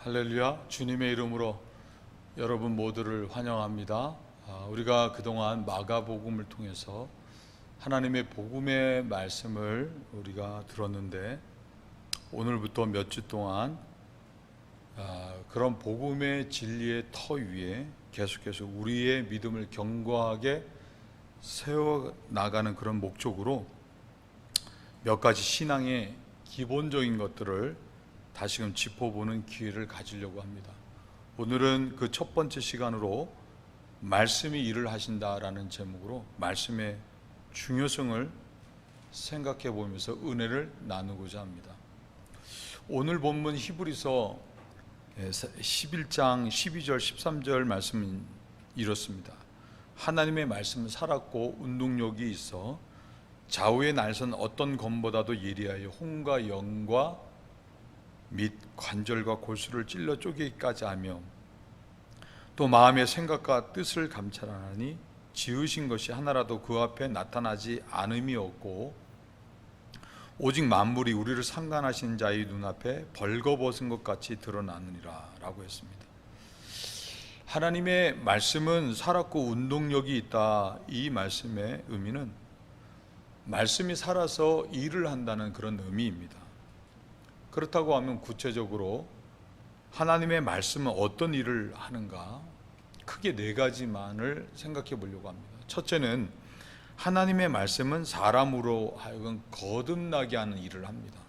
할렐루야. 주님의 이름으로 여러분 모두를 환영합니다. 우리가 그동안 마가복음을 통해서 하나님의 복음의 말씀을 우리가 들었는데, 오늘부터 몇 주 동안 그런 복음의 진리의 터 위에 계속해서 우리의 믿음을 견고하게 세워나가는 그런 목적으로 몇 가지 신앙의 기본적인 것들을 다시금 짚어보는 기회를 가지려고 합니다. 오늘은 그 첫 번째 시간으로 말씀이 일을 하신다라는 제목으로 말씀의 중요성을 생각해 보면서 은혜를 나누고자 합니다. 오늘 본문 히브리서 11장 12절 13절 말씀은 이렇습니다. 하나님의 말씀은 살았고 운동력이 있어 좌우의 날선 어떤 검보다도 예리하여 혼과 영과 및 관절과 골수를 찔러 쪼개기까지 하며 또 마음의 생각과 뜻을 감찰하니 지으신 것이 하나라도 그 앞에 나타나지 않음이 없고 오직 만물이 우리를 상관하신 자의 눈앞에 벌거벗은 것 같이 드러나느니라 라고 했습니다. 하나님의 말씀은 살았고 운동력이 있다. 이 말씀의 의미는 말씀이 살아서 일을 한다는 그런 의미입니다. 그렇다고 하면 구체적으로 하나님의 말씀은 어떤 일을 하는가? 크게 네 가지만을 생각해 보려고 합니다. 첫째는 하나님의 말씀은 사람으로 하여금 거듭나게 하는 일을 합니다.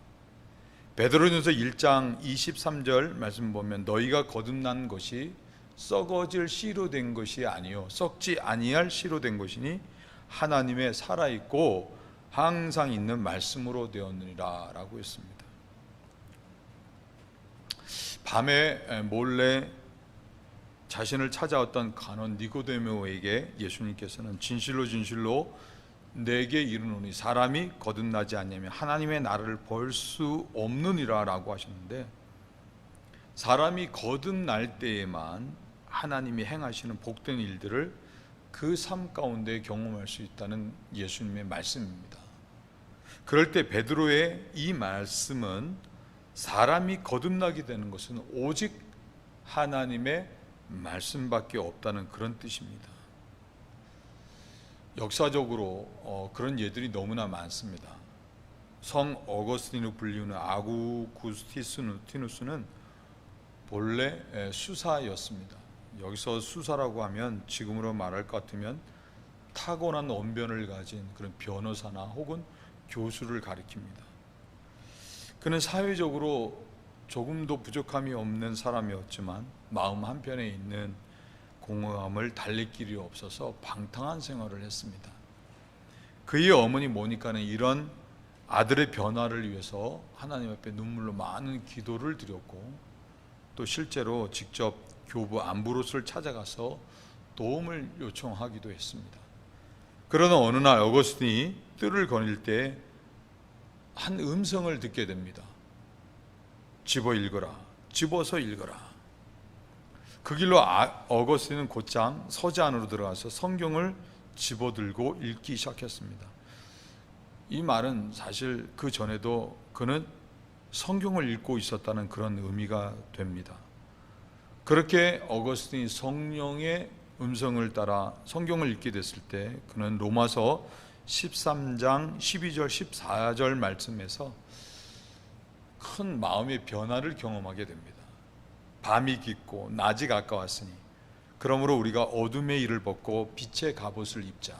베드로전서 1장 23절 말씀 보면 너희가 거듭난 것이 썩어질 씨로 된 것이 아니요 썩지 아니할 씨로 된 것이니 하나님의 살아있고 항상 있는 말씀으로 되었느니라 라고 했습니다. 밤에 몰래 자신을 찾아왔던 간원 니고데모에게 예수님께서는 진실로 진실로 내게 이르노니 사람이 거듭나지 않으면 하나님의 나라를 볼 수 없느니라 라고 하셨는데, 사람이 거듭날 때에만 하나님이 행하시는 복된 일들을 그 삶 가운데 경험할 수 있다는 예수님의 말씀입니다. 그럴 때 베드로의 이 말씀은 사람이 거듭나게 되는 것은 오직 하나님의 말씀밖에 없다는 그런 뜻입니다. 역사적으로 그런 예들이 너무나 많습니다. 성 어거스틴으로 불리는 아구구스티누스는 본래 수사였습니다. 여기서 수사라고 하면 지금으로 말할 것 같으면 타고난 언변을 가진 그런 변호사나 혹은 교수를 가리킵니다. 그는 사회적으로 조금도 부족함이 없는 사람이었지만 마음 한편에 있는 공허함을 달랠 길이 없어서 방탕한 생활을 했습니다. 그의 어머니 모니카는 이런 아들의 변화를 위해서 하나님 앞에 눈물로 많은 기도를 드렸고 또 실제로 직접 교부 암브로스를 찾아가서 도움을 요청하기도 했습니다. 그러나 어느 날 어거스틴이 뜰을 거닐 때 한 음성을 듣게 됩니다. 집어 읽어라. 집어서 읽어라. 그 길로 어거스틴은 곧장 서재 안으로 들어가서 성경을 집어들고 읽기 시작했습니다. 이 말은 사실 그 전에도 그는 성경을 읽고 있었다는 그런 의미가 됩니다. 그렇게 어거스틴이 성령의 음성을 따라 성경을 읽게 됐을 때 그는 로마서 13장 12절 14절 말씀에서 큰 마음의 변화를 경험하게 됩니다. 밤이 깊고 낮이 가까웠으니 그러므로 우리가 어둠의 일을 벗고 빛의 갑옷을 입자.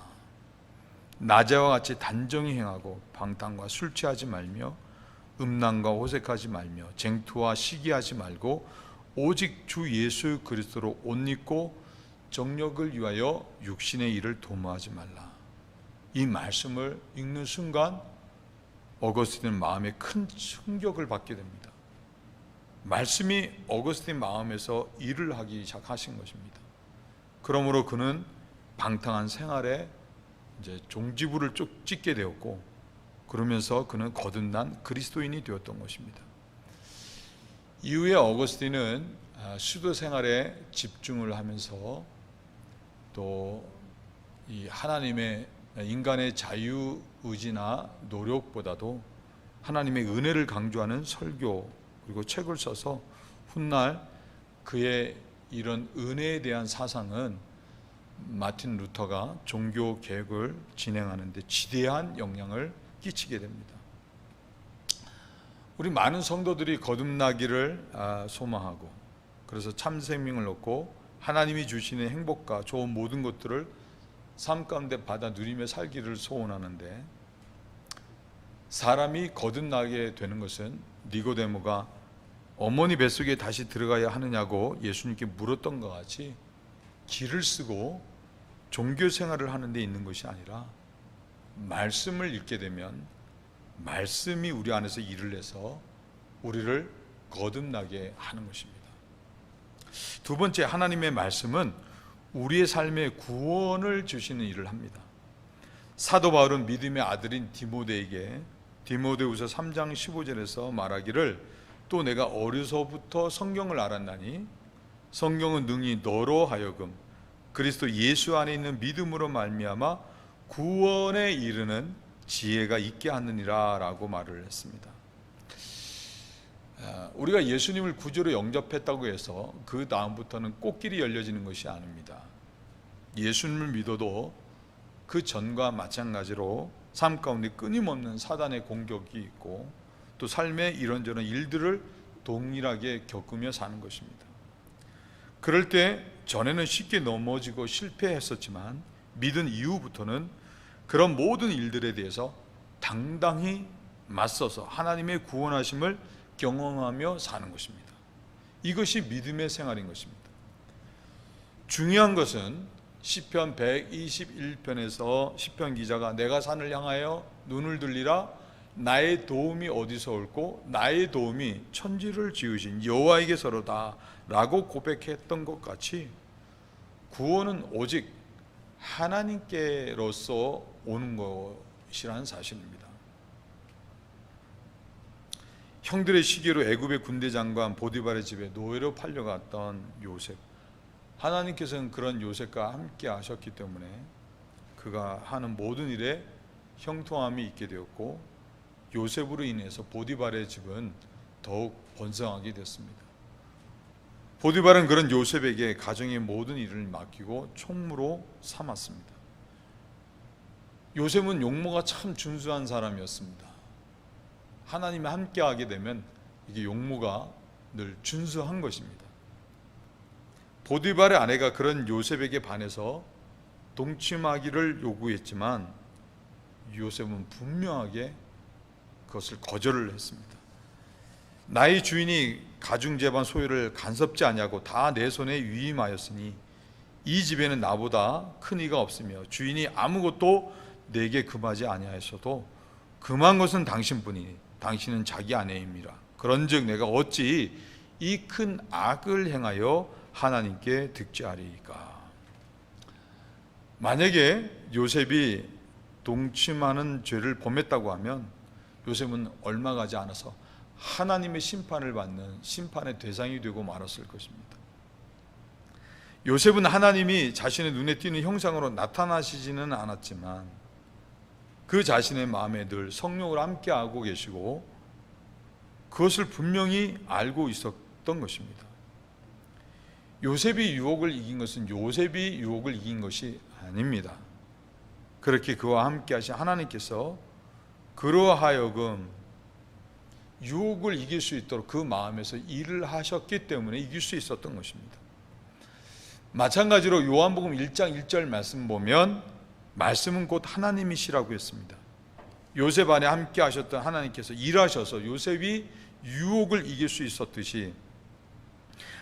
낮에와 같이 단정히 행하고 방탕과 술 취하지 말며 음란과 호색하지 말며 쟁투와 시기하지 말고 오직 주 예수 그리스도로 옷 입고 정력을 위하여 육신의 일을 도모하지 말라. 이 말씀을 읽는 순간 어거스틴은 마음에 큰 충격을 받게 됩니다. 말씀이 어거스틴 마음에서 일을 하기 시작하신 것입니다. 그러므로 그는 방탕한 생활에 이제 종지부를 쭉 찍게 되었고, 그러면서 그는 거듭난 그리스도인이 되었던 것입니다. 이후에 어거스틴은 수도 생활에 집중을 하면서 또 이 하나님의 인간의 자유의지나 노력보다도 하나님의 은혜를 강조하는 설교 그리고 책을 써서 훗날 그의 이런 은혜에 대한 사상은 마틴 루터가 종교 개혁을 진행하는 데 지대한 영향을 끼치게 됩니다. 우리 많은 성도들이 거듭나기를 소망하고, 그래서 참 생명을 얻고 하나님이 주시는 행복과 좋은 모든 것들을 삶 가운데 받아 누리며 살기를 소원하는데, 사람이 거듭나게 되는 것은 니고데모가 어머니 뱃속에 다시 들어가야 하느냐고 예수님께 물었던 것 같이 길을 쓰고 종교 생활을 하는 데 있는 것이 아니라, 말씀을 읽게 되면 말씀이 우리 안에서 일을 해서 우리를 거듭나게 하는 것입니다. 두 번째, 하나님의 말씀은 우리의 삶에 구원을 주시는 일을 합니다. 사도 바울은 믿음의 아들인 디모데에게 디모데후서 3장 15절에서 말하기를, 또 내가 어려서부터 성경을 알았나니 성경은 능히 너로 하여금 그리스도 예수 안에 있는 믿음으로 말미암아 구원에 이르는 지혜가 있게 하느니라 라고 말을 했습니다. 우리가 예수님을 구주로 영접했다고 해서 그 다음부터는 꽃길이 열려지는 것이 아닙니다. 예수님을 믿어도 그 전과 마찬가지로 삶 가운데 끊임없는 사단의 공격이 있고, 또 삶의 이런저런 일들을 동일하게 겪으며 사는 것입니다. 그럴 때 전에는 쉽게 넘어지고 실패했었지만 믿은 이후부터는 그런 모든 일들에 대해서 당당히 맞서서 하나님의 구원하심을 경험하며 사는 것입니다. 이것이 믿음의 생활인 것입니다. 중요한 것은 시편 121편에서 시편 기자가 내가 산을 향하여 눈을 들리라, 나의 도움이 어디서 올고 나의 도움이 천지를 지으신 여호와에게서로다 라고 고백했던 것 같이, 구원은 오직 하나님께로서 오는 것이라는 사실입니다. 형들의 시기로 애굽의 군대 장관 보디발의 집에 노예로 팔려갔던 요셉, 하나님께서는 그런 요셉과 함께 하셨기 때문에 그가 하는 모든 일에 형통함이 있게 되었고, 요셉으로 인해서 보디발의 집은 더욱 번성하게 됐습니다. 보디발은 그런 요셉에게 가정의 모든 일을 맡기고 총무로 삼았습니다. 요셉은 용모가 참 준수한 사람이었습니다. 하나님이 함께 하게 되면 이게 용모가 늘 준수한 것입니다. 보디발의 아내가 그런 요셉에게 반해서 동침하기를 요구했지만 요셉은 분명하게 그것을 거절을 했습니다. 나의 주인이 가중제반 소유를 간섭지 아니하고 다 내 손에 위임하였으니 이 집에는 나보다 큰 이가 없으며 주인이 아무것도 내게 금하지 아니하였어도 금한 것은 당신뿐이니 당신은 자기 아내임이라. 그런즉 내가 어찌 이 큰 악을 행하여 하나님께 득죄하리이까. 만약에 요셉이 동침하는 죄를 범했다고 하면 요셉은 얼마 가지 않아서 하나님의 심판을 받는 심판의 대상이 되고 말았을 것입니다. 요셉은 하나님이 자신의 눈에 띄는 형상으로 나타나시지는 않았지만 그 자신의 마음에 늘 성령을 함께하고 계시고 그것을 분명히 알고 있었던 것입니다. 요셉이 유혹을 이긴 것은 요셉이 유혹을 이긴 것이 아닙니다. 그렇게 그와 함께 하신 하나님께서 그로 하여금 유혹을 이길 수 있도록 그 마음에서 일을 하셨기 때문에 이길 수 있었던 것입니다. 마찬가지로 요한복음 1장 1절 말씀 보면 말씀은 곧 하나님이시라고 했습니다. 요셉 안에 함께 하셨던 하나님께서 일하셔서 요셉이 유혹을 이길 수 있었듯이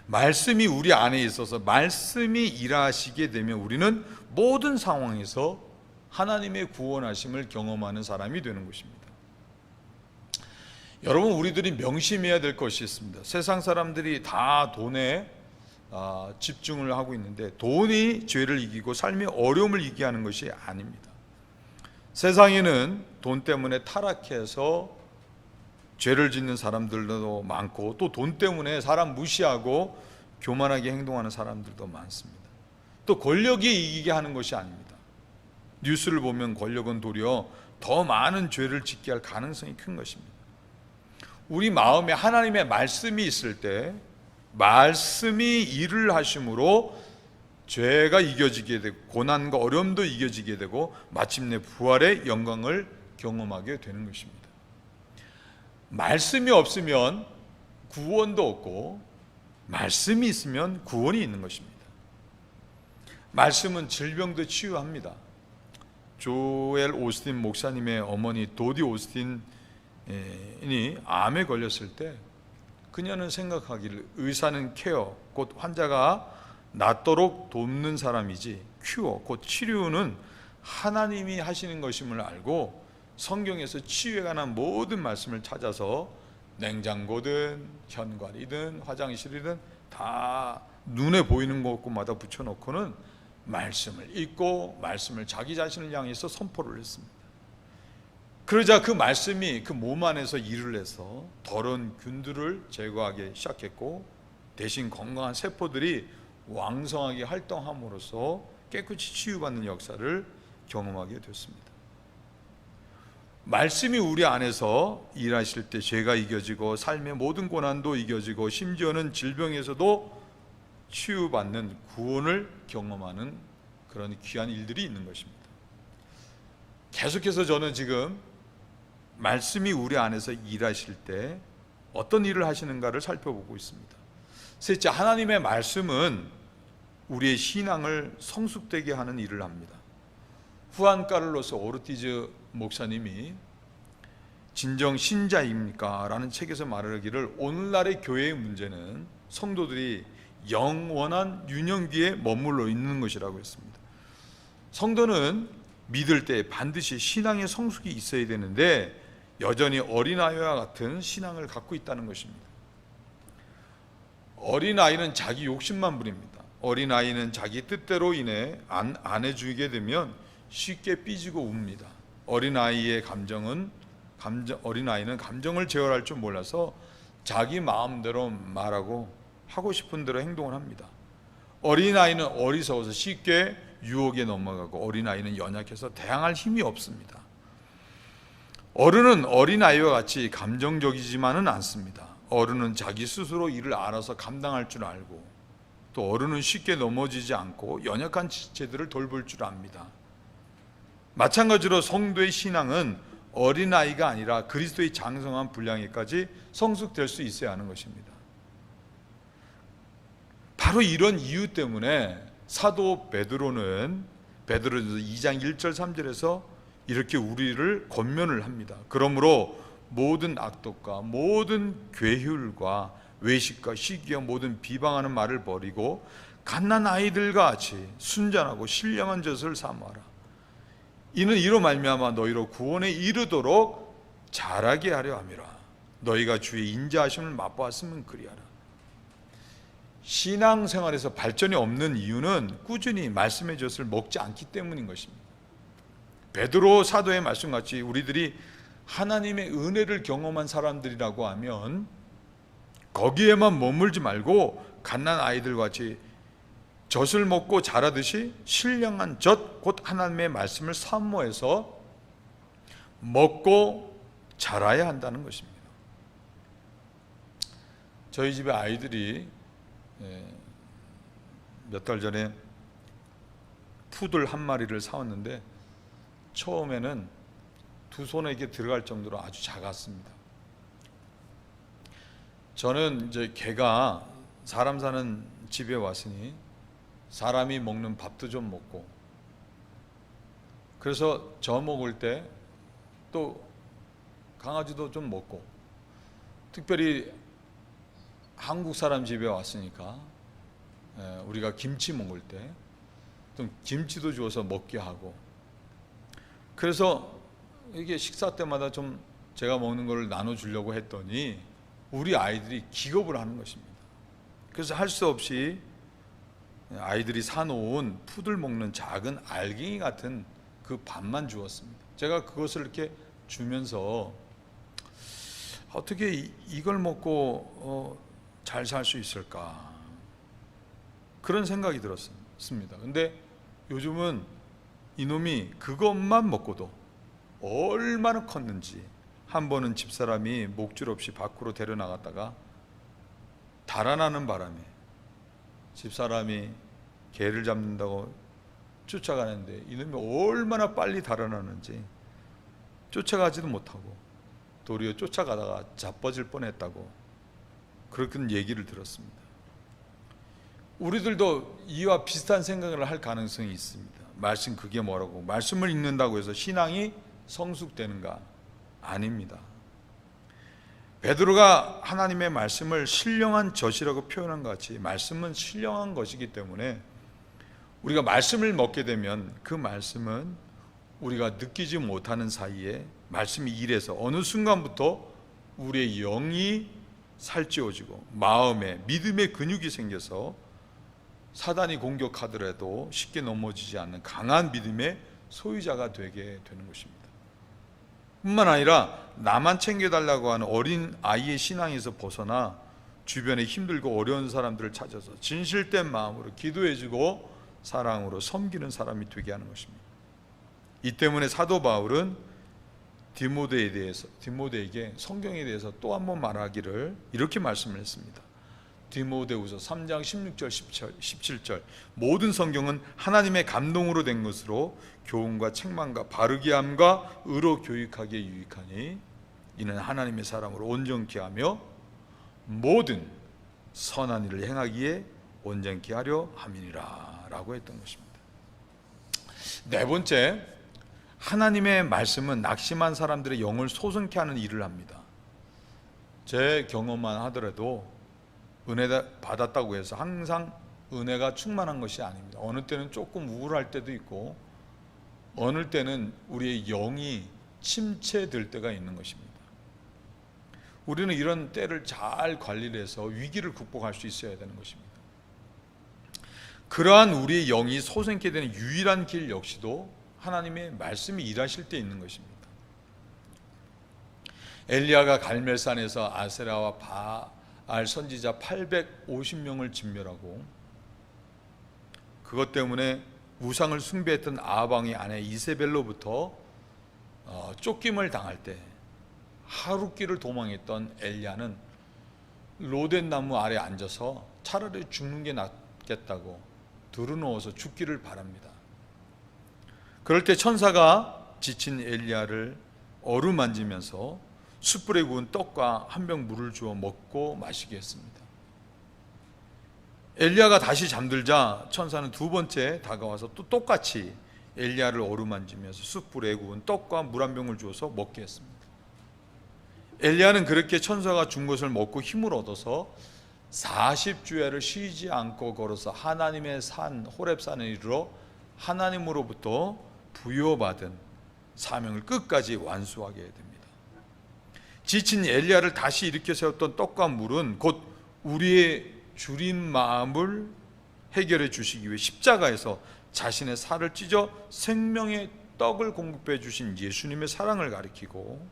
말씀이 우리 안에 있어서 말씀이 일하시게 되면 우리는 모든 상황에서 하나님의 구원하심을 경험하는 사람이 되는 것입니다. 여러분, 우리들이 명심해야 될 것이 있습니다. 세상 사람들이 다 돈에 집중을 하고 있는데 돈이 죄를 이기고 삶의 어려움을 이기게 하는 것이 아닙니다. 세상에는 돈 때문에 타락해서 죄를 짓는 사람들도 많고 또 돈 때문에 사람 무시하고 교만하게 행동하는 사람들도 많습니다. 또 권력이 이기게 하는 것이 아닙니다. 뉴스를 보면 권력은 도리어 더 많은 죄를 짓게 할 가능성이 큰 것입니다. 우리 마음에 하나님의 말씀이 있을 때 말씀이 일을 하심으로 죄가 이겨지게 되고 고난과 어려움도 이겨지게 되고 마침내 부활의 영광을 경험하게 되는 것입니다. 말씀이 없으면 구원도 없고 말씀이 있으면 구원이 있는 것입니다. 말씀은 질병도 치유합니다. 조엘 오스틴 목사님의 어머니 도디 오스틴이 암에 걸렸을 때 그녀는 생각하기를 의사는 케어, 곧 환자가 낫도록 돕는 사람이지 큐어, 곧 치료는 하나님이 하시는 것임을 알고 성경에서 치유에 관한 모든 말씀을 찾아서 냉장고든 현관이든 화장실이든 다 눈에 보이는 곳마다 붙여놓고는 말씀을 읽고 말씀을 자기 자신을 향해서 선포를 했습니다. 그러자 그 말씀이 그 몸 안에서 일을 해서 더러운 균들을 제거하기 시작했고 대신 건강한 세포들이 왕성하게 활동함으로써 깨끗이 치유받는 역사를 경험하게 됐습니다. 말씀이 우리 안에서 일하실 때 죄가 이겨지고 삶의 모든 고난도 이겨지고 심지어는 질병에서도 치유받는 구원을 경험하는 그런 귀한 일들이 있는 것입니다. 계속해서 저는 지금 말씀이 우리 안에서 일하실 때 어떤 일을 하시는가를 살펴보고 있습니다. 셋째, 하나님의 말씀은 우리의 신앙을 성숙되게 하는 일을 합니다. 후안 카를로스 오르티즈 목사님이 진정 신자입니까? 라는 책에서 말하기를 오늘날의 교회의 문제는 성도들이 영원한 유년기에 머물러 있는 것이라고 했습니다. 성도는 믿을 때 반드시 신앙의 성숙이 있어야 되는데 여전히 어린아이와 같은 신앙을 갖고 있다는 것입니다. 어린아이는 자기 욕심만 부립니다. 어린아이는 자기 뜻대로 인해 안 해주게 되면 쉽게 삐지고 웁니다. 어린아이는 감정을 제어할 줄 몰라서 자기 마음대로 말하고 하고 싶은 대로 행동을 합니다. 어린아이는 어리석어서 쉽게 유혹에 넘어가고 어린아이는 연약해서 대항할 힘이 없습니다. 어른은 어린아이와 같이 감정적이지만은 않습니다. 어른은 자기 스스로 일을 알아서 감당할 줄 알고 또 어른은 쉽게 넘어지지 않고 연약한 지체들을 돌볼 줄 압니다. 마찬가지로 성도의 신앙은 어린아이가 아니라 그리스도의 장성한 분량에까지 성숙될 수 있어야 하는 것입니다. 바로 이런 이유 때문에 사도 베드로는 베드로전서 2장 1절 3절에서 이렇게 우리를 권면을 합니다. 그러므로 모든 악독과 모든 괴휼과 외식과 시기와 모든 비방하는 말을 버리고 갓난 아이들과 같이 순전하고 신령한 젖을 사모하라. 이는 이로 말미암아 너희로 구원에 이르도록 자라게 하려 함이라. 너희가 주의 인자하심을 맛보았으면 그리하라. 신앙생활에서 발전이 없는 이유는 꾸준히 말씀의 젖을 먹지 않기 때문인 것입니다. 베드로 사도의 말씀같이 우리들이 하나님의 은혜를 경험한 사람들이라고 하면 거기에만 머물지 말고 갓난 아이들같이 젖을 먹고 자라듯이 신령한 젖 곧 하나님의 말씀을 사모해서 먹고 자라야 한다는 것입니다. 저희 집에 아이들이 몇 달 전에 푸들 한 마리를 사왔는데 처음에는 두 손에 이렇게 들어갈 정도로 아주 작았습니다. 저는 이제 개가 사람 사는 집에 왔으니 사람이 먹는 밥도 좀 먹고 그래서 저 먹을 때 또 강아지도 좀 먹고 특별히 한국 사람 집에 왔으니까 우리가 김치 먹을 때 좀 김치도 주어서 먹게 하고 그래서 이게 식사 때마다 좀 제가 먹는 걸 나눠주려고 했더니 우리 아이들이 기겁을 하는 것입니다. 그래서 할 수 없이 아이들이 사놓은 푸들 먹는 작은 알갱이 같은 그 밥만 주었습니다. 제가 그것을 이렇게 주면서 어떻게 이걸 먹고 잘 살 수 있을까 그런 생각이 들었습니다. 근데 요즘은 이놈이 그것만 먹고도 얼마나 컸는지 한 번은 집사람이 목줄 없이 밖으로 데려나갔다가 달아나는 바람에 집사람이 개를 잡는다고 쫓아가는데 이놈이 얼마나 빨리 달아나는지 쫓아가지도 못하고 도리어 쫓아가다가 자빠질 뻔했다고 그렇게 얘기를 들었습니다. 우리들도 이와 비슷한 생각을 할 가능성이 있습니다. 말씀 그게 뭐라고? 말씀을 읽는다고 해서 신앙이 성숙되는가? 아닙니다. 베드로가 하나님의 말씀을 신령한 젖이라고 표현한 것 같이 말씀은 신령한 것이기 때문에 우리가 말씀을 먹게 되면 그 말씀은 우리가 느끼지 못하는 사이에 말씀이 일해서 어느 순간부터 우리의 영이 살찌워지고 마음에 믿음의 근육이 생겨서 사단이 공격하더라도 쉽게 넘어지지 않는 강한 믿음의 소유자가 되게 되는 것입니다. 뿐만 아니라 나만 챙겨달라고 하는 어린 아이의 신앙에서 벗어나 주변에 힘들고 어려운 사람들을 찾아서 진실된 마음으로 기도해주고 사랑으로 섬기는 사람이 되게 하는 것입니다. 이 때문에 사도 바울은 디모데에게 성경에 대해서 또 한 번 말하기를 이렇게 말씀을 했습니다. 디모데후서 3장 16절 17절 모든 성경은 하나님의 감동으로 된 것으로 교훈과 책망과 바르게 함과 의로 교육하기에 유익하니 이는 하나님의 사람으로 온전케 하며 모든 선한 일을 행하기에 온전케 하려 함이니라 라고 했던 것입니다. 네 번째, 하나님의 말씀은 낙심한 사람들의 영을 소성케 하는 일을 합니다. 제 경험만 하더라도 은혜 받았다고 해서 항상 은혜가 충만한 것이 아닙니다. 어느 때는 조금 우울할 때도 있고 어느 때는 우리의 영이 침체될 때가 있는 것입니다. 우리는 이런 때를 잘 관리를 해서 위기를 극복할 수 있어야 되는 것입니다. 그러한 우리의 영이 솟게 되는 유일한 길 역시도 하나님의 말씀이 일하실 때 있는 것입니다. 엘리야가 갈멜산에서 아세라와 바알 선지자 850명을 진멸하고 그것 때문에 우상을 숭배했던 아방의 아내 이세벨로부터 쫓김을 당할 때 하룻길을 도망했던 엘리야는 로덴 나무 아래 앉아서 차라리 죽는 게 낫겠다고 드러누워서 죽기를 바랍니다. 그럴 때 천사가 지친 엘리야를 어루만지면서 숯불에 구운 떡과 한 병 물을 주어 먹고 마시게 했습니다. 엘리야가 다시 잠들자 천사는 두 번째 다가와서 또 똑같이 엘리야를 어루만지면서 숯불에 구운 떡과 물 한 병을 주어서 먹게 했습니다. 엘리야는 그렇게 천사가 준 것을 먹고 힘을 얻어서 40주야를 쉬지 않고 걸어서 하나님의 산 호렙산에 이르러 하나님으로부터 부여받은 사명을 끝까지 완수하게 됩니다. 지친 엘리야를 다시 일으켜 세웠던 떡과 물은 곧 우리의 줄인 마음을 해결해 주시기 위해 십자가에서 자신의 살을 찢어 생명의 떡을 공급해 주신 예수님의 사랑을 가리키고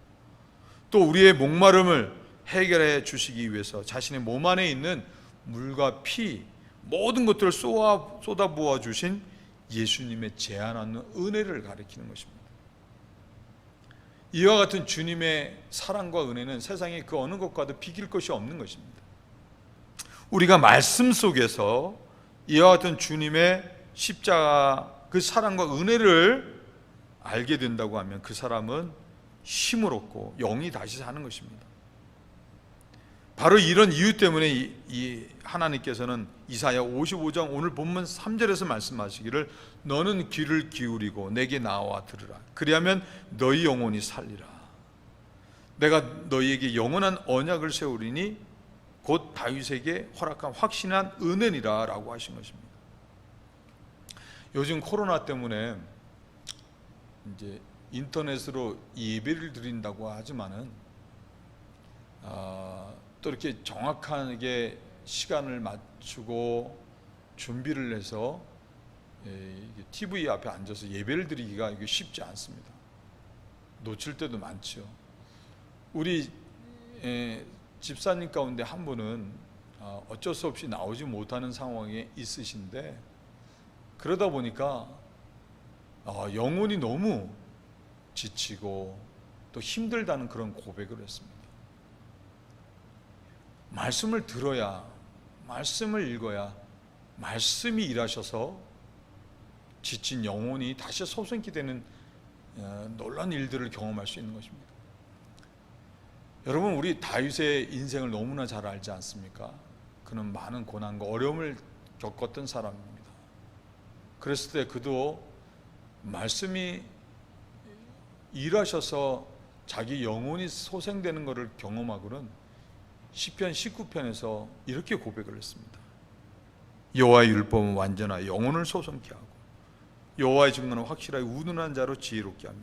또 우리의 목마름을 해결해 주시기 위해서 자신의 몸 안에 있는 물과 피 모든 것들을 쏟아부어 주신 예수님의 제한하는 은혜를 가리키는 것입니다. 이와 같은 주님의 사랑과 은혜는 세상에 그 어느 것과도 비길 것이 없는 것입니다. 우리가 말씀 속에서 이와 같은 주님의 십자가 그 사랑과 은혜를 알게 된다고 하면 그 사람은 힘을 얻고 영이 다시 사는 것입니다. 바로 이런 이유 때문에 이 하나님께서는 이사야 55장 오늘 본문 3절에서 말씀하시기를 너는 귀를 기울이고 내게 나와 들으라. 그리하면 너희 영혼이 살리라. 내가 너희에게 영원한 언약을 세우리니 곧 다윗에게 허락한 확신한 은혜니라 라고 하신 것입니다. 요즘 코로나 때문에 이제 인터넷으로 예배를 드린다고 하지만은 또 이렇게 정확하게 시간을 맞추고 준비를 해서 TV 앞에 앉아서 예배를 드리기가 이게 쉽지 않습니다. 놓칠 때도 많죠. 우리 집사님 가운데 한 분은 어쩔 수 없이 나오지 못하는 상황에 있으신데 그러다 보니까 영혼이 너무 지치고 또 힘들다는 그런 고백을 했습니다. 말씀을 들어야 말씀을 읽어야 말씀이 일하셔서 지친 영혼이 다시 소생케 되는 놀라운 일들을 경험할 수 있는 것입니다. 여러분, 우리 다윗의 인생을 너무나 잘 알지 않습니까? 그는 많은 고난과 어려움을 겪었던 사람입니다. 그랬을 때 그도 말씀이 일하셔서 자기 영혼이 소생되는 것을 경험하고는 시편 19편에서 이렇게 고백을 했습니다. 여호와의 율법은 완전하여 영혼을 소성케 하고 여호와의 증거는 확실하게 운운한 자로 지혜롭게 하며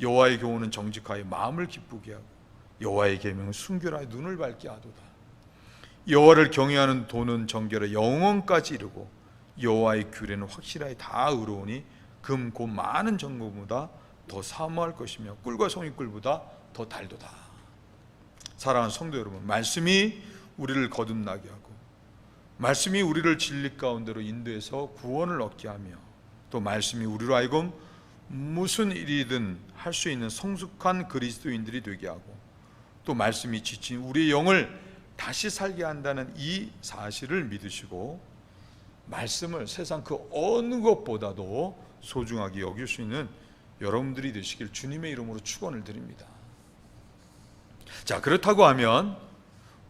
여호와의 교훈은 정직하여 마음을 기쁘게 하고 여호와의 계명은 순결하여 눈을 밝게 하도다. 여호와를 경외하는 도는 정결하여 영원까지 이르고 여호와의 규례는 확실하여 다 의로우니 금 곧 많은 정금보다 더 사모할 것이며 꿀과 송이꿀보다 더 달도다. 사랑하는 성도 여러분, 말씀이 우리를 거듭나게 하고 말씀이 우리를 진리 가운데로 인도해서 구원을 얻게 하며 또 말씀이 우리로 하여금 무슨 일이든 할 수 있는 성숙한 그리스도인들이 되게 하고 또 말씀이 지친 우리의 영을 다시 살게 한다는 이 사실을 믿으시고 말씀을 세상 그 어느 것보다도 소중하게 여길 수 있는 여러분들이 되시길 주님의 이름으로 축원을 드립니다. 자, 그렇다고 하면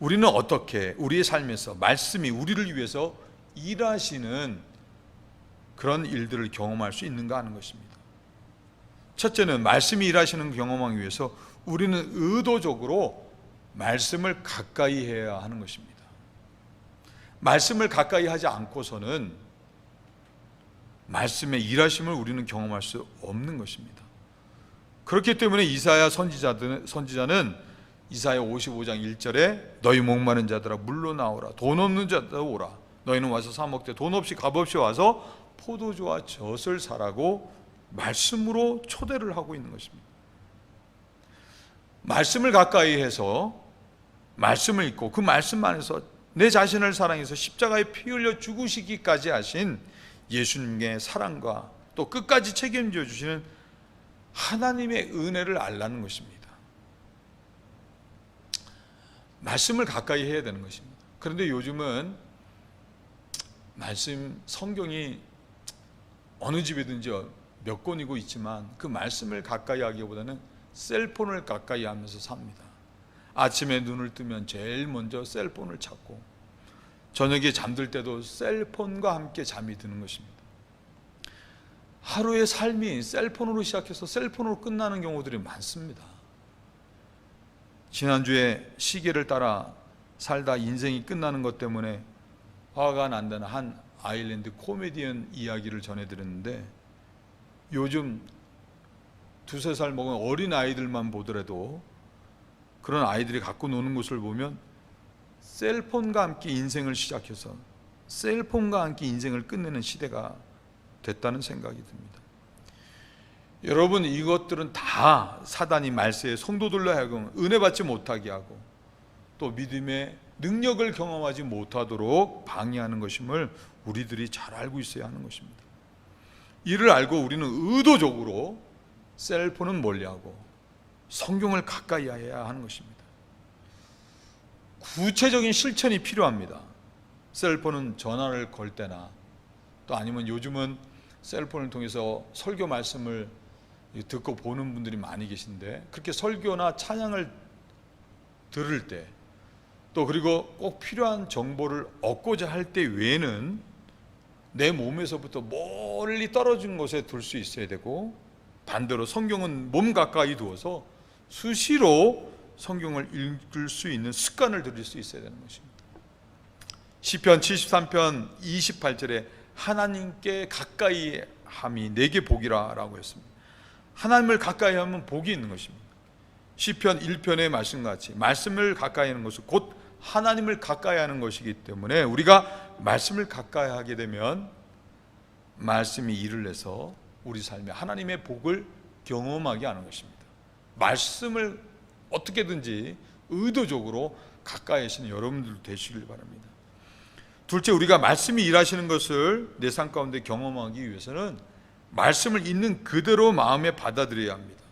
우리는 어떻게 우리의 삶에서 말씀이 우리를 위해서 일하시는 그런 일들을 경험할 수 있는가 하는 것입니다. 첫째는 말씀이 일하시는 경험하기 위해서 우리는 의도적으로 말씀을 가까이 해야 하는 것입니다. 말씀을 가까이 하지 않고서는 말씀의 일하심을 우리는 경험할 수 없는 것입니다. 그렇기 때문에 이사야 선지자는 이사야 55장 1절에 너희 목마른 자들아 물로 나오라, 돈 없는 자들아 오라, 너희는 와서 사 먹되 돈 없이 값없이 와서 포도주와 젖을 사라고 말씀으로 초대를 하고 있는 것입니다. 말씀을 가까이 해서 말씀을 읽고 그 말씀 안에서 내 자신을 사랑해서 십자가에 피 흘려 죽으시기까지 하신 예수님의 사랑과 또 끝까지 책임져 주시는 하나님의 은혜를 알라는 것입니다. 말씀을 가까이 해야 되는 것입니다. 그런데 요즘은 말씀 성경이 어느 집에든지 몇 권이고 있지만 그 말씀을 가까이 하기보다는 셀폰을 가까이 하면서 삽니다. 아침에 눈을 뜨면 제일 먼저 셀폰을 찾고 저녁에 잠들 때도 셀폰과 함께 잠이 드는 것입니다. 하루의 삶이 셀폰으로 시작해서 셀폰으로 끝나는 경우들이 많습니다. 지난주에 시계를 따라 살다 인생이 끝나는 것 때문에 화가 난다는 한 아일랜드 코미디언 이야기를 전해드렸는데 요즘 2-3살 먹은 어린 아이들만 보더라도 그런 아이들이 갖고 노는 것을 보면 셀폰과 함께 인생을 시작해서 셀폰과 함께 인생을 끝내는 시대가 됐다는 생각이 듭니다. 여러분, 이것들은 다 사단이 말세에 성도들로 하여금 은혜 받지 못하게 하고 또 믿음의 능력을 경험하지 못하도록 방해하는 것임을 우리들이 잘 알고 있어야 하는 것입니다. 이를 알고 우리는 의도적으로 셀폰은 멀리하고 성경을 가까이 해야 하는 것입니다. 구체적인 실천이 필요합니다. 셀폰은 전화를 걸 때나 또 아니면 요즘은 셀폰을 통해서 설교 말씀을 듣고 보는 분들이 많이 계신데 그렇게 설교나 찬양을 들을 때 또 그리고 꼭 필요한 정보를 얻고자 할 때 외에는 내 몸에서부터 멀리 떨어진 곳에 둘 수 있어야 되고 반대로 성경은 몸 가까이 두어서 수시로 성경을 읽을 수 있는 습관을 들일 수 있어야 되는 것입니다. 시편 73편 28절에 하나님께 가까이 함이 내게 복이라 라고 했습니다. 하나님을 가까이 하면 복이 있는 것입니다. 시편 1편의 말씀같이 말씀을 가까이 하는 것은 곧 하나님을 가까이 하는 것이기 때문에 우리가 말씀을 가까이 하게 되면 말씀이 일을 해서 우리 삶에 하나님의 복을 경험하게 하는 것입니다. 말씀을 어떻게든지 의도적으로 가까이 하시는 여러분들 되시길 바랍니다. 둘째, 우리가 말씀이 일하시는 것을 내 삶 가운데 경험하기 위해서는 말씀을 있는 그대로 마음에 받아들여야 합니다.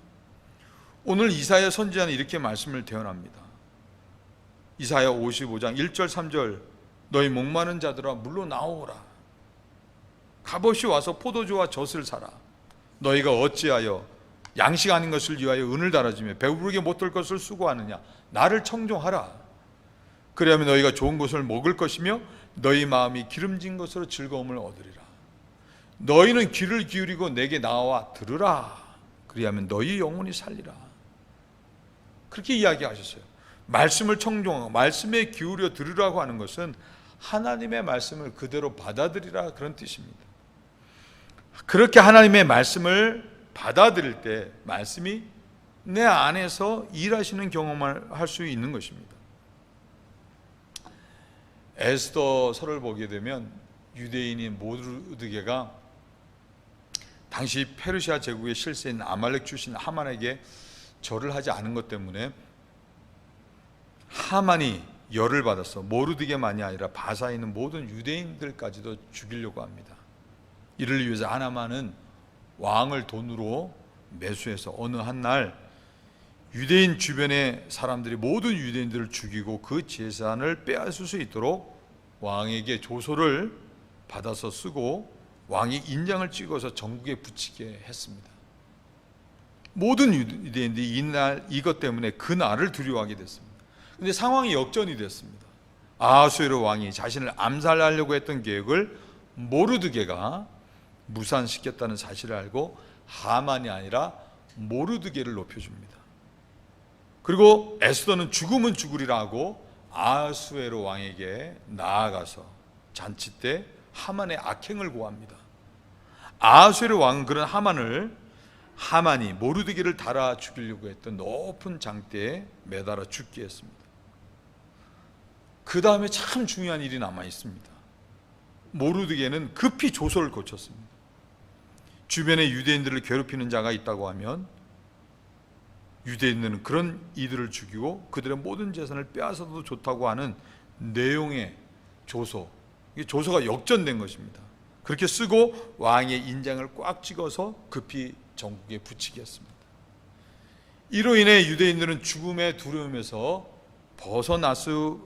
오늘 이사야 선지자는 이렇게 말씀을 대언합니다. 이사야 55장 1절 3절 너희 목마른 자들아 물로 나오라. 값없이 와서 포도주와 젖을 사라. 너희가 어찌하여 양식 아닌 것을 위하여 은을 달아주며 배부르게 못될 것을 수고하느냐. 나를 청종하라. 그리하면 너희가 좋은 것을 먹을 것이며 너희 마음이 기름진 것으로 즐거움을 얻으리라. 너희는 귀를 기울이고 내게 나와 들으라. 그리하면 너희 영혼이 살리라. 그렇게 이야기하셨어요. 말씀을 청종하고 말씀에 기울여 들으라고 하는 것은 하나님의 말씀을 그대로 받아들이라, 그런 뜻입니다. 그렇게 하나님의 말씀을 받아들일 때 말씀이 내 안에서 일하시는 경험을 할 수 있는 것입니다. 에스더서를 보게 되면 유대인인 모르드게가 당시 페르시아 제국의 실세인 아말렉 출신 하만에게 절을 하지 않은 것 때문에 하만이 열을 받아서 모르드게만이 아니라 바사에 있는 모든 유대인들까지도 죽이려고 합니다. 이를 위해서 하나만은 왕을 돈으로 매수해서 어느 한날 유대인 주변의 사람들이 모든 유대인들을 죽이고 그 재산을 빼앗을 수 있도록 왕에게 조서를 받아서 쓰고 왕이 인장을 찍어서 전국에 붙이게 했습니다. 모든 유대인들이 이날 이것 때문에 그 날을 두려워하게 됐습니다. 그런데 상황이 역전이 됐습니다. 아하수에로 왕이 자신을 암살하려고 했던 계획을 모르드게가 무산시켰다는 사실을 알고 하만이 아니라 모르드게를 높여줍니다. 그리고 에스더는 죽으면 죽으리라 하고 아하수에로 왕에게 나아가서 잔치 때 하만의 악행을 고합니다. 아하수에로 왕은 그런 하만이 모르드게를 달아 죽이려고 했던 높은 장대에 매달아 죽게 했습니다. 그 다음에 참 중요한 일이 남아 있습니다. 모르드게는 급히 조서를 고쳤습니다. 주변에 유대인들을 괴롭히는 자가 있다고 하면 유대인들은 그런 이들을 죽이고 그들의 모든 재산을 빼앗아도 좋다고 하는 내용의 조서, 이게 조서가 역전된 것입니다. 그렇게 쓰고 왕의 인장을 꽉 찍어서 급히 전국에 붙이게 했습니다. 이로 인해 유대인들은 죽음의 두려움에서 벗어났을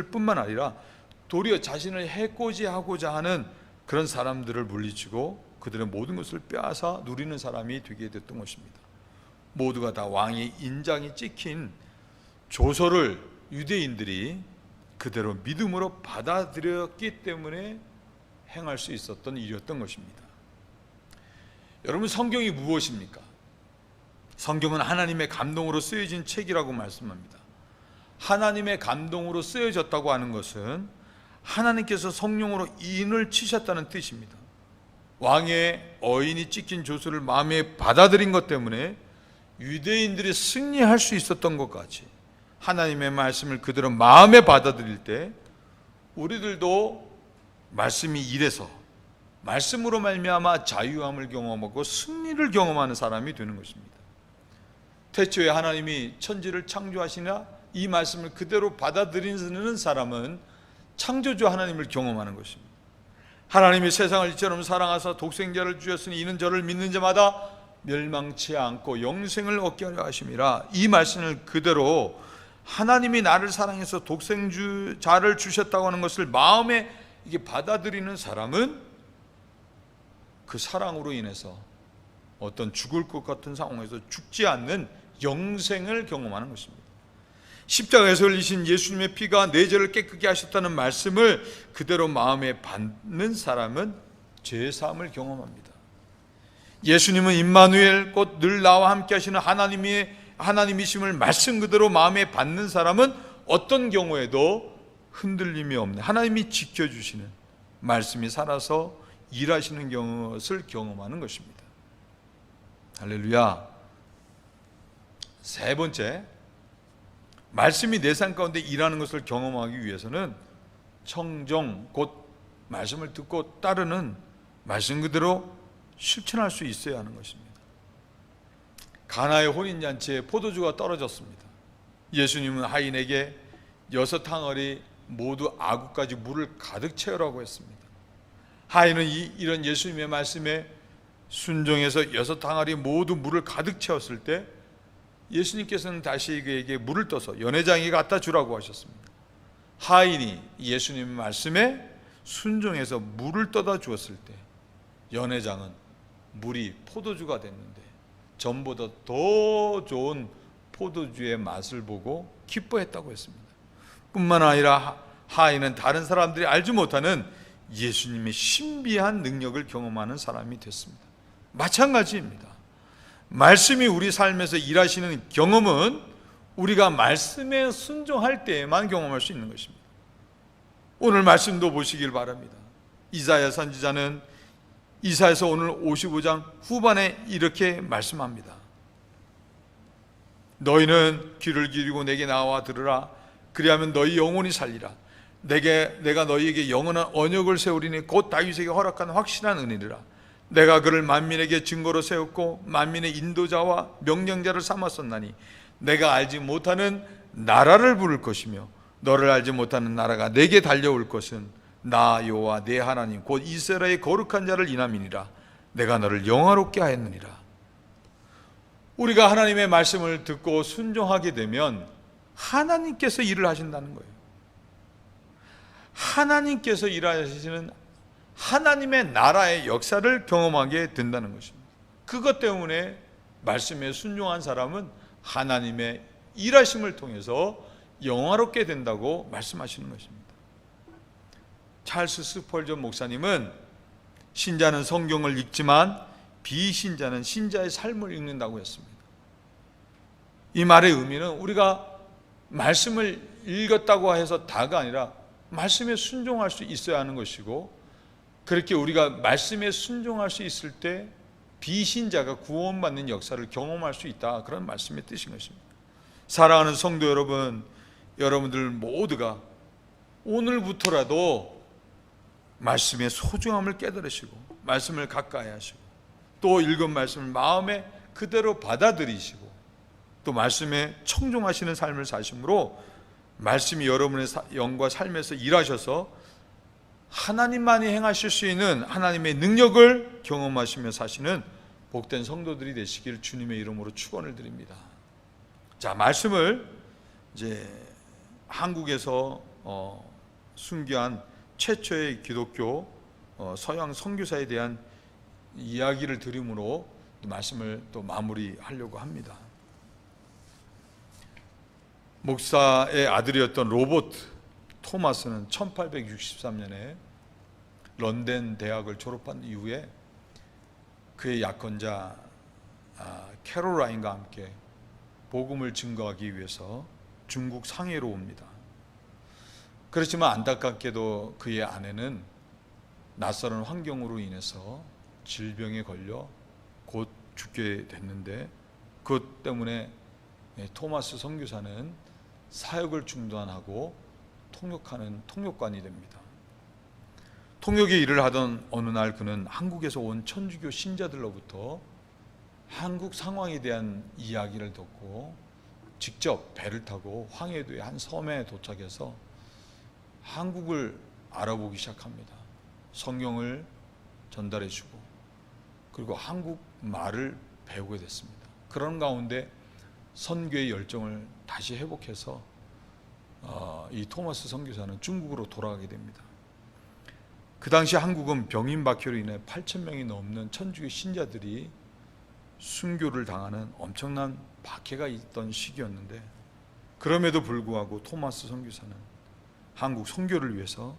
뿐만 아니라 도리어 자신을 해코지하고자 하는 그런 사람들을 물리치고 그들의 모든 것을 빼앗아 누리는 사람이 되게 됐던 것입니다. 모두가 다 왕의 인장이 찍힌 조서를 유대인들이 그대로 믿음으로 받아들였기 때문에 행할 수 있었던 일이었던 것입니다. 여러분, 성경이 무엇입니까? 성경은 하나님의 감동으로 쓰여진 책이라고 말씀합니다. 하나님의 감동으로 쓰여졌다고 하는 것은 하나님께서 성령으로 인을 치셨다는 뜻입니다. 왕의 어인이 찍힌 조서를 마음에 받아들인 것 때문에 유대인들이 승리할 수 있었던 것 같이 하나님의 말씀을 그대로 마음에 받아들일 때 우리들도 말씀이 이래서 말씀으로 말미암아 자유함을 경험하고 승리를 경험하는 사람이 되는 것입니다. 태초에 하나님이 천지를 창조하시나 이 말씀을 그대로 받아들이는 사람은 창조주 하나님을 경험하는 것입니다. 하나님이 세상을 이처럼 사랑하사 독생자를 주셨으니 이는 저를 믿는 자마다 멸망치 않고 영생을 얻게 하려 하심이라. 이 말씀을 그대로 하나님이 나를 사랑해서 독생자를 주셨다고 하는 것을 마음에 이게 받아들이는 사람은 그 사랑으로 인해서 어떤 죽을 것 같은 상황에서 죽지 않는 영생을 경험하는 것입니다. 십자가에서 흘리신 예수님의 피가 내 죄를 깨끗게 하셨다는 말씀을 그대로 마음에 받는 사람은 죄사함을 경험합니다. 예수님은 임마누엘, 곧 늘 나와 함께 하시는 하나님이심을 말씀 그대로 마음에 받는 사람은 어떤 경우에도 흔들림이 없는, 하나님이 지켜주시는 말씀이 살아서 일하시는 것을 경험하는 것입니다. 할렐루야. 세 번째, 말씀이 내 삶 가운데 일하는 것을 경험하기 위해서는 청정, 곧 말씀을 듣고 따르는 말씀 그대로 실천할 수 있어야 하는 것입니다. 가나의 혼인잔치에 포도주가 떨어졌습니다. 예수님은 하인에게 6항아리 모두 아구까지 물을 가득 채우라고 했습니다. 하인은 이런 예수님의 말씀에 순종해서 6항아리 모두 물을 가득 채웠을 때 예수님께서는 다시 그에게 물을 떠서 연회장에게 갖다 주라고 하셨습니다. 하인이 예수님의 말씀에 순종해서 물을 떠다 주었을 때 연회장은 물이 포도주가 됐는데 전보다 더 좋은 포도주의 맛을 보고 기뻐했다고 했습니다. 뿐만 아니라 하인은 다른 사람들이 알지 못하는 예수님의 신비한 능력을 경험하는 사람이 됐습니다. 마찬가지입니다. 말씀이 우리 삶에서 일하시는 경험은 우리가 말씀에 순종할 때에만 경험할 수 있는 것입니다. 오늘 말씀도 보시길 바랍니다. 이사야 선지자는 이사야서 오늘 55장 후반에 이렇게 말씀합니다. 너희는 귀를 기울이고 내게 나와 들으라. 그리하면 너희 영혼이 살리라. 내가 너희에게 영원한 언약을 세우리니 곧 다윗에게 허락한 확실한 은혜리라. 내가 그를 만민에게 증거로 세웠고 만민의 인도자와 명령자를 삼았었나니 내가 알지 못하는 나라를 부를 것이며 너를 알지 못하는 나라가 내게 달려올 것은 나 여호와 내 하나님 곧 이스라엘의 거룩한 자를 인함이니라. 내가 너를 영화롭게 하였느니라. 우리가 하나님의 말씀을 듣고 순종하게 되면 하나님께서 일을 하신다는 거예요. 하나님께서 일하시는 하나님의 나라의 역사를 경험하게 된다는 것입니다. 그것 때문에 말씀에 순종한 사람은 하나님의 일하심을 통해서 영화롭게 된다고 말씀하시는 것입니다. 찰스 스펄전 목사님은 신자는 성경을 읽지만 비신자는 신자의 삶을 읽는다고 했습니다. 이 말의 의미는 우리가 말씀을 읽었다고 해서 다가 아니라 말씀에 순종할 수 있어야 하는 것이고, 그렇게 우리가 말씀에 순종할 수 있을 때 비신자가 구원받는 역사를 경험할 수 있다, 그런 말씀의 뜻인 것입니다. 사랑하는 성도 여러분, 여러분들 모두가 오늘부터라도 말씀의 소중함을 깨달으시고 말씀을 가까이 하시고 또 읽은 말씀을 마음에 그대로 받아들이시고 또 말씀에 청종하시는 삶을 사심으로 말씀이 여러분의 영과 삶에서 일하셔서 하나님만이 행하실 수 있는 하나님의 능력을 경험하시며 사시는 복된 성도들이 되시길 주님의 이름으로 축원을 드립니다. 자, 말씀을 이제 한국에서 순교한 최초의 기독교 서양 선교사에 대한 이야기를 들음으로 말씀을 또 마무리하려고 합니다. 목사의 아들이었던 로버트 토마스는 1863년에 런던 대학을 졸업한 이후에 그의 약혼자 캐롤라인과 함께 복음을 증거하기 위해서 중국 상해로 옵니다. 그렇지만 안타깝게도 그의 아내는 낯설은 환경으로 인해서 질병에 걸려 곧 죽게 됐는데, 그것 때문에 토마스 선교사는 사역을 중단하고 통역하는 통역관이 됩니다. 통역의 일을 하던 어느 날 그는 한국에서 온 천주교 신자들로부터 한국 상황에 대한 이야기를 듣고 직접 배를 타고 황해도의 한 섬에 도착해서 한국을 알아보기 시작합니다. 성경을 전달해 주고 그리고 한국 말을 배우게 됐습니다. 그런 가운데 선교의 열정을 다시 회복해서 이 토마스 선교사는 중국으로 돌아가게 됩니다. 그 당시 한국은 병인박해로 인해 8,000명이 넘는 천주교 신자들이 순교를 당하는 엄청난 박해가 있던 시기였는데, 그럼에도 불구하고 토마스 선교사는 한국 선교를 위해서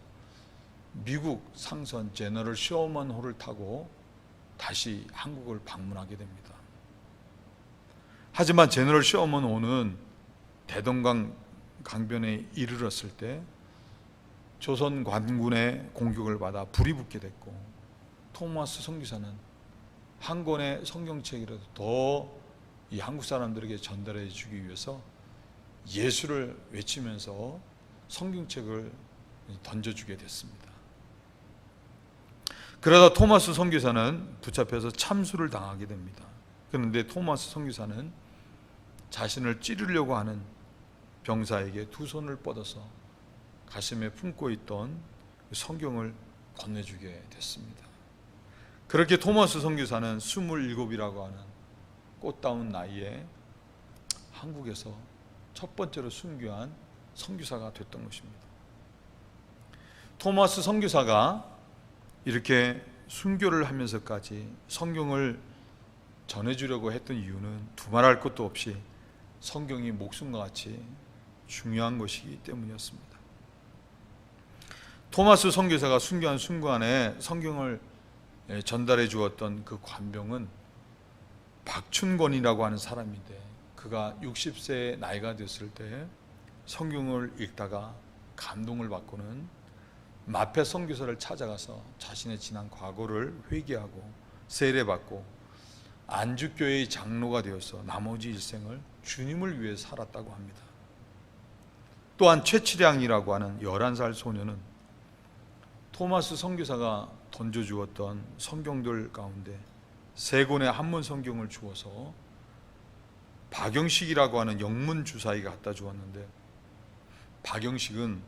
미국 상선 제너럴 쇼먼호를 타고 다시 한국을 방문하게 됩니다. 하지만 제너럴 쇼먼호는 대동강 강변에 이르렀을 때 조선 관군의 공격을 받아 불이 붙게 됐고, 토마스 선교사는 한 권의 성경책이라도 더 이 한국 사람들에게 전달해 주기 위해서 예수를 외치면서 성경책을 던져주게 됐습니다. 그러다 토마스 선교사는 붙잡혀서 참수를 당하게 됩니다. 그런데 토마스 선교사는 자신을 찌르려고 하는 병사에게 두 손을 뻗어서 가슴에 품고 있던 성경을 건네주게 됐습니다. 그렇게 토마스 선교사는 27이라고 하는 꽃다운 나이에 한국에서 첫 번째로 순교한 선교사가 됐던 것입니다. 토마스 선교사가 이렇게 순교를 하면서까지 성경을 전해주려고 했던 이유는 두말할 것도 없이 성경이 목숨과 같이 중요한 것이기 때문이었습니다. 토마스 선교사가 순교한 순간에 성경을 전달해 주었던 그 관병은 박춘권이라고 하는 사람인데, 그가 60세의 나이가 됐을 때 성경을 읽다가 감동을 받고는 마페 선교사를 찾아가서 자신의 지난 과거를 회개하고 세례받고 안주교회의 장로가 되어서 나머지 일생을 주님을 위해 살았다고 합니다. 또한 최치량이라고 하는 11살 소녀는 토마스 선교사가 던져주었던 성경들 가운데 3권의 한문 성경을 주어서 박영식이라고 하는 영문 주사위가 갖다 주었는데, 박영식은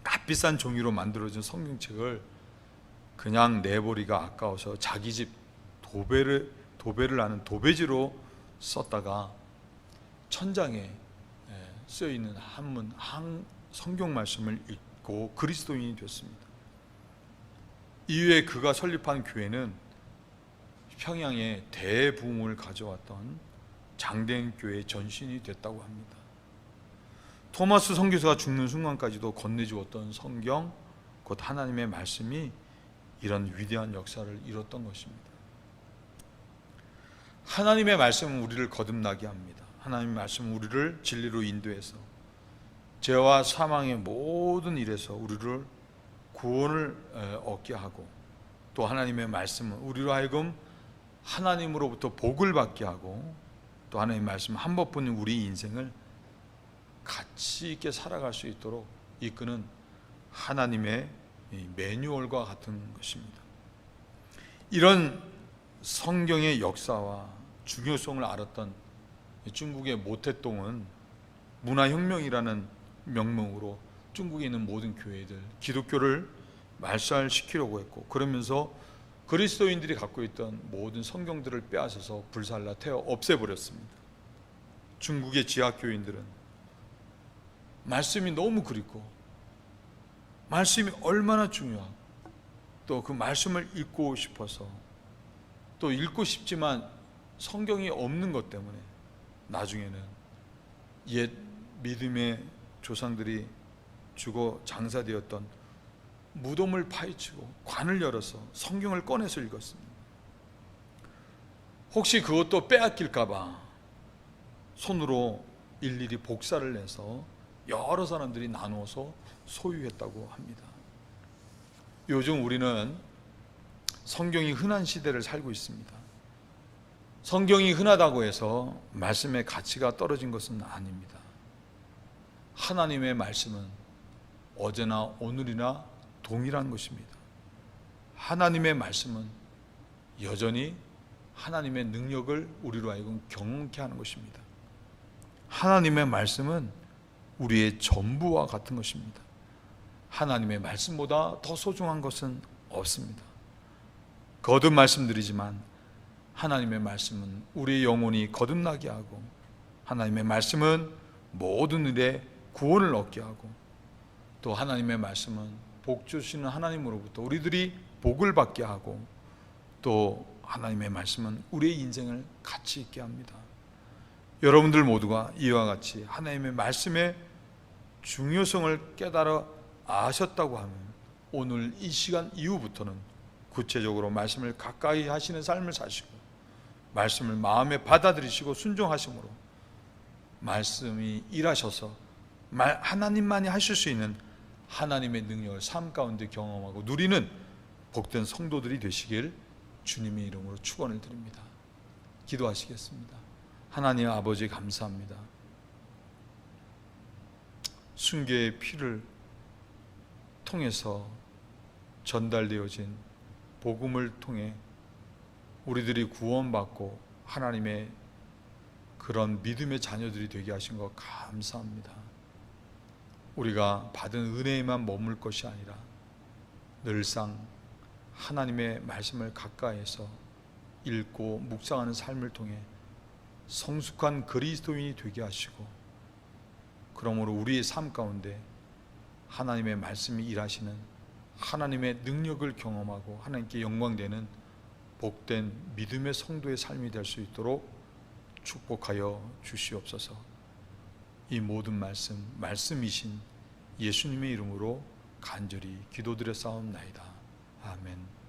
값비싼 종이로 만들어진 성경책을 그냥 내버리기가 아까워서 자기 집 도배를 하는 도배지로 썼다가 천장에 쓰여있는 한문 성경 말씀을 읽고 그리스도인이 됐습니다. 이후에 그가 설립한 교회는 평양에 대부흥을 가져왔던 장대행교회의 전신이 됐다고 합니다. 토마스 선교사가 죽는 순간까지도 건네주었던 성경, 곧 하나님의 말씀이 이런 위대한 역사를 이뤘던 것입니다. 하나님의 말씀은 우리를 거듭나게 합니다. 하나님의 말씀은 우리를 진리로 인도해서 죄와 사망의 모든 일에서 우리를 구원을 얻게 하고, 또 하나님의 말씀은 우리로 하여금 하나님으로부터 복을 받게 하고, 또 하나님의 말씀 한 번뿐인 우리 인생을 가치 있게 살아갈 수 있도록 이끄는 하나님의 매뉴얼과 같은 것입니다. 이런 성경의 역사와 중요성을 알았던 중국의 모태똥은 문화혁명이라는 명목으로 중국에 있는 모든 교회들, 기독교를 말살시키려고 했고, 그러면서 그리스도인들이 갖고 있던 모든 성경들을 빼앗아서 불살라 태워 없애버렸습니다. 중국의 지하교인들은 말씀이 너무 그립고 말씀이 얼마나 중요하고 또 그 말씀을 읽고 싶어서, 또 읽고 싶지만 성경이 없는 것 때문에 나중에는 옛 믿음의 조상들이 죽어 장사되었던 무덤을 파헤치고 관을 열어서 성경을 꺼내서 읽었습니다. 혹시 그것도 빼앗길까 봐 손으로 일일이 복사를 해서 여러 사람들이 나누어서 소유했다고 합니다. 요즘 우리는 성경이 흔한 시대를 살고 있습니다. 성경이 흔하다고 해서 말씀의 가치가 떨어진 것은 아닙니다. 하나님의 말씀은 어제나 오늘이나 동일한 것입니다. 하나님의 말씀은 여전히 하나님의 능력을 우리로 하여금 경험케 하는 것입니다. 하나님의 말씀은 우리의 전부와 같은 것입니다. 하나님의 말씀보다 더 소중한 것은 없습니다. 거듭 말씀드리지만 하나님의 말씀은 우리의 영혼이 거듭나게 하고, 하나님의 말씀은 모든 일에 구원을 얻게 하고, 또 하나님의 말씀은 복 주시는 하나님으로부터 우리들이 복을 받게 하고, 또 하나님의 말씀은 우리의 인생을 가치 있게 합니다. 여러분들 모두가 이와 같이 하나님의 말씀의 중요성을 깨달아 아셨다고 하면 오늘 이 시간 이후부터는 구체적으로 말씀을 가까이 하시는 삶을 사시고, 말씀을 마음에 받아들이시고 순종하심으로 말씀이 일하셔서 하나님만이 하실 수 있는 하나님의 능력을 삶 가운데 경험하고 누리는 복된 성도들이 되시길 주님의 이름으로 축원을 드립니다. 기도하시겠습니다. 하나님 아버지, 감사합니다. 순교의 피를 통해서 전달되어진 복음을 통해 우리들이 구원받고 하나님의 그런 믿음의 자녀들이 되게 하신 것 감사합니다. 우리가 받은 은혜에만 머물 것이 아니라 늘상 하나님의 말씀을 가까이에서 읽고 묵상하는 삶을 통해 성숙한 그리스도인이 되게 하시고, 그러므로 우리의 삶 가운데 하나님의 말씀이 일하시는 하나님의 능력을 경험하고 하나님께 영광되는 복된 믿음의 성도의 삶이 될 수 있도록 축복하여 주시옵소서. 이 모든 말씀이신 예수님의 이름으로 간절히 기도드려 싸움나이다. 아멘.